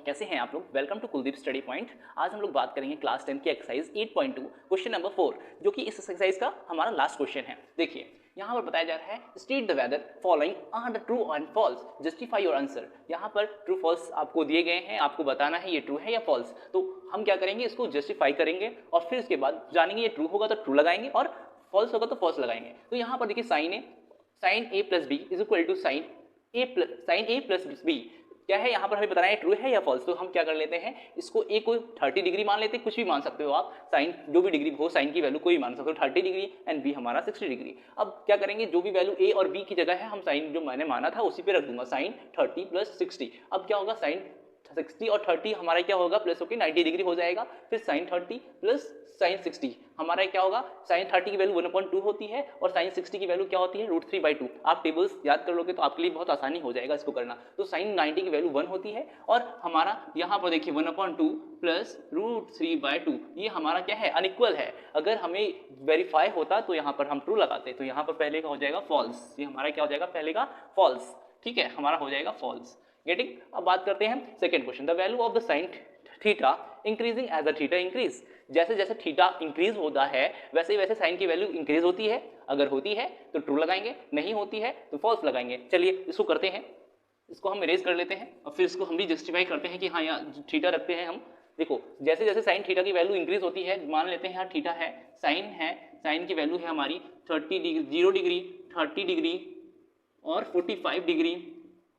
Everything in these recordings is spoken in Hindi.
कैसे हैं आप लोग। Welcome to Kuldeep study point. आज हम लोग बात करेंगे क्लास 10 की एक्सरसाइज 8.2 क्वेश्चन नंबर 4, जो कि इस एक्सरसाइज का हमारा लास्ट क्वेश्चन है। देखिए यहाँ पर बताया जा रहा है state the whether following are the true and false, justify your answer. यहाँ पर ट्रू फॉल्स आपको दिए गए हैं, आपको बताना है ये ट्रू है या फॉल्स। तो हम क्या करेंगे, इसको जस्टिफाई करेंगे और फिर इसके बाद जानेंगे ये ट्रू होगा तो ट्रू लगाएंगे और फॉल्स होगा तो फॉल्स लगाएंगे। तो यहाँ पर देखिए sine A plus B is equal to sine A plus B क्या है, यहाँ पर हमें बताना है ट्रू है या फॉल्स। तो हम क्या कर लेते हैं, इसको ए को 30 डिग्री मान लेते हैं, कुछ भी मान सकते हो आप, साइन जो भी डिग्री हो साइन की वैल्यू कोई मान सकते हो, 30 डिग्री एंड बी हमारा 60 डिग्री। अब क्या करेंगे, जो भी वैल्यू ए और बी की जगह है हम साइन जो मैंने माना था उसी पे रख दूंगा, साइन 30 प्लस 60। अब क्या होगा, साइन 60 और 30 हमारा क्या होगा, प्लस होकर 90 डिग्री हो जाएगा। फिर साइन 30 प्लस साइन 60 हमारा क्या होगा, साइन 30 की वैल्यू 1/2 होती है और साइन 60 की वैल्यू क्या होती है, √3/2। आप टेबल्स याद कर लोगे तो आपके लिए बहुत आसानी हो जाएगा इसको करना। तो साइन 90 की वैल्यू 1 होती है और हमारा यहाँ पर देखिए 1/2 प्लस √3/2 ये हमारा क्या है, अनइक्वल है। अगर हमें वेरीफाई होता तो यहाँ पर हम ट्रू लगाते, तो यहाँ पर पहले का हो जाएगा फॉल्स, ये हमारा क्या हो जाएगा, पहले का फॉल्स। ठीक है, हमारा हो जाएगा फॉल्स। गेटिंग। अब बात करते हैं second question, the value of the sine theta increasing as the theta increase. जैसे जैसे थीटा इंक्रीज होता है वैसे वैसे साइन की वैल्यू इंक्रीज होती है। अगर होती है तो ट्रू लगाएंगे, नहीं होती है तो फॉल्स लगाएंगे। चलिए इसको करते हैं, इसको हम इरेज कर लेते हैं और फिर इसको हम भी जस्टिफाई करते हैं कि हाँ यहाँ थीटा रखते हैं हम। देखो जैसे जैसे साइन थीटा की वैल्यू इंक्रीज होती है, मान लेते हैं यहाँ थीटा है, साइन की वैल्यू है हमारी 30 डिग्री, 0 डिग्री, 30 डिग्री और 45 डिग्री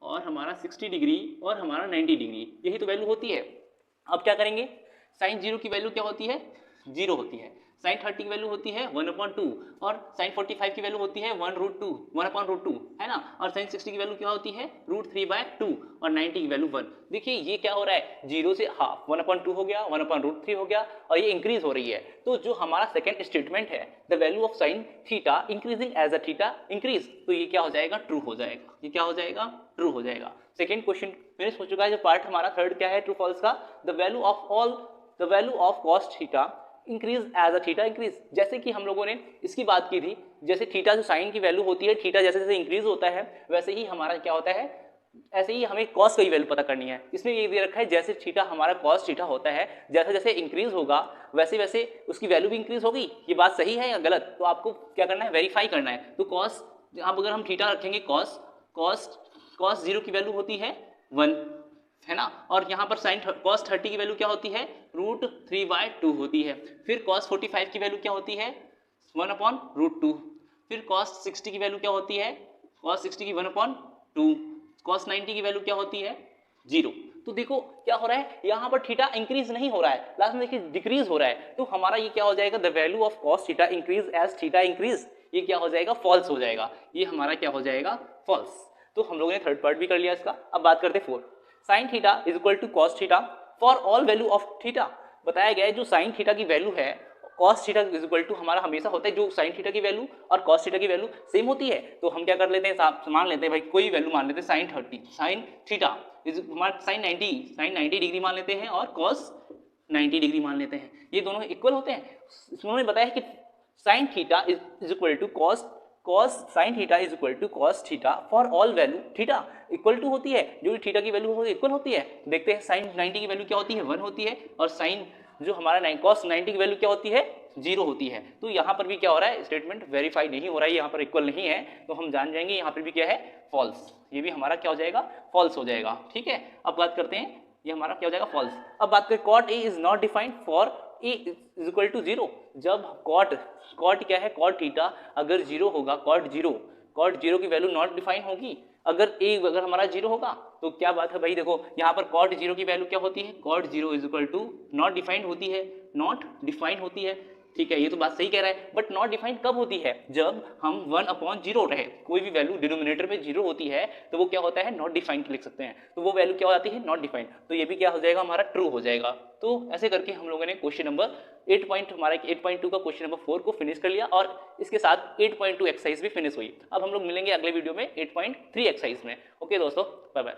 और हमारा 60 डिग्री और हमारा 90 डिग्री, यही तो वैल्यू होती है। अब क्या करेंगे, साइन 0 की वैल्यू क्या होती है, 0 होती है। साइन 30 की वैल्यू होती है 1/2 और साइन 45 की वैल्यू होती है 1/2 है ना। और साइन 60 की वैल्यू क्या होती है, √3/2 और 90 की वैल्यू 1। देखिए ये क्या हो रहा है, 0 से हाफ 1/2 हो गया, 1/√3 हो गया और ये इंक्रीज हो रही है। तो जो हमारा सेकंड स्टेटमेंट है, the value of sine theta increasing as a theta increase, तो ये क्या हो जाएगा, ट्रू हो जाएगा। ये क्या हो जाएगा, ट्रू हो जाएगा। सेकंड क्वेश्चन फिनिश हो चुका है। जो पार्ट हमारा थर्ड क्या है, ट्रू फॉल्स का, the value of cos theta increase as a theta increase. जैसे कि हम लोगों ने इसकी बात की थी, जैसे थीटा जो साइन की वैल्यू होती है, थीटा जैसे जैसे इंक्रीज होता है वैसे ही हमारा क्या होता है, ऐसे ही हमें कॉस की वैल्यू पता करनी है। इसमें ये दे रखा है जैसे थीटा हमारा कॉस थीटा होता है, जैसे जैसे इंक्रीज होगा वैसे वैसे उसकी वैल्यू भी इंक्रीज होगी। ये बात सही है या गलत, तो आपको क्या करना है, वेरीफाई करना है। तो कॉस, अब अगर हम थीटा रखेंगे, कॉस 0 की वैल्यू होती है 1 है ना, और यहाँ पर साइन कॉस 30 की वैल्यू क्या होती है, √3/2 होती है। फिर कॉस 45 की वैल्यू क्या होती है, 1/√2। फिर कॉस 60 की वैल्यू क्या होती है, कॉस 60 की 1/2। कॉस 90 की वैल्यू क्या होती है, 0। तो देखो क्या हो रहा है, यहाँ पर थीटा इंक्रीज नहीं हो रहा है, लास्ट में देखिए डिक्रीज हो रहा है। तो हमारा ये क्या हो जाएगा, the value of cos theta increase as theta increase, ये क्या हो जाएगा, फॉल्स हो जाएगा। ये हमारा क्या हो जाएगा, फॉल्स। तो हम लोगों ने थर्ड पार्ट भी कर लिया इसका। अब बात करते हैं fourth, sine theta is equal to cos theta for all value of theta. बताया गया है जो साइन थीटा की वैल्यू है, cos theta is equal to हमारा हमेशा होता है जो साइन थीटा की वैल्यू और कॉस थीटा की वैल्यू सेम होती है। तो हम क्या कर लेते हैं, मान लेते हैं भाई कोई वैल्यू मान लेते हैं, साइन थीटा इज हमारा साइन 90 डिग्री मान लेते हैं और कॉस 90 डिग्री मान लेते हैं, ये दोनों इक्वल होते हैं। उन्होंने बताया कि sine theta is equal to sine theta is equal to cos theta for all value theta equal to होती है, जो भी थीटा की वैल्यू होती है इक्वल होती है। देखते हैं साइन 90 की वैल्यू क्या होती है, 1 होती है और साइन जो हमारा कॉस 90 की वैल्यू क्या होती है, 0 होती है। तो यहाँ पर भी क्या हो रहा है, स्टेटमेंट वेरीफाई नहीं हो रहा है, यहाँ पर इक्वल नहीं है, तो हम जान जाएंगे यहाँ पर भी क्या है, फॉल्स। ये भी हमारा क्या हो जाएगा, फॉल्स हो जाएगा। ठीक है, अब बात करते हैं, ये हमारा क्या हो जाएगा, फॉल्स। अब बात करें cot A is not defined for A is equal to 0। जब कॉट क्या है, कॉट थीटा अगर 0 होगा, कॉट 0 की वैल्यू नॉट डिफाइन होगी। अगर हमारा 0 होगा तो क्या बात है भाई, देखो यहाँ पर कॉट 0 की वैल्यू क्या होती है, cot 0 is equal to not defined होती है। ठीक है, ये तो बात सही कह रहा है, बट नॉट डिफाइंड कब होती है, जब हम 1/0 रहे, कोई भी वैल्यू डिनोमिनेटर में 0 होती है तो वो क्या होता है, नॉट डिफाइंड लिख सकते हैं। तो वो वैल्यू क्या हो जाती है, नॉट डिफाइंड। तो ये भी क्या हो जाएगा, हमारा ट्रू हो जाएगा। तो ऐसे करके हम लोगों ने क्वेश्चन नंबर 8.2 का क्वेश्चन नंबर 4 को फिनिश कर लिया और इसके साथ 8.2 एक्सरसाइज भी फिनिश हुई। अब हम लोग मिलेंगे अगले वीडियो में 8.3 एक्सरसाइज में। ओके दोस्तों, बाय बाय।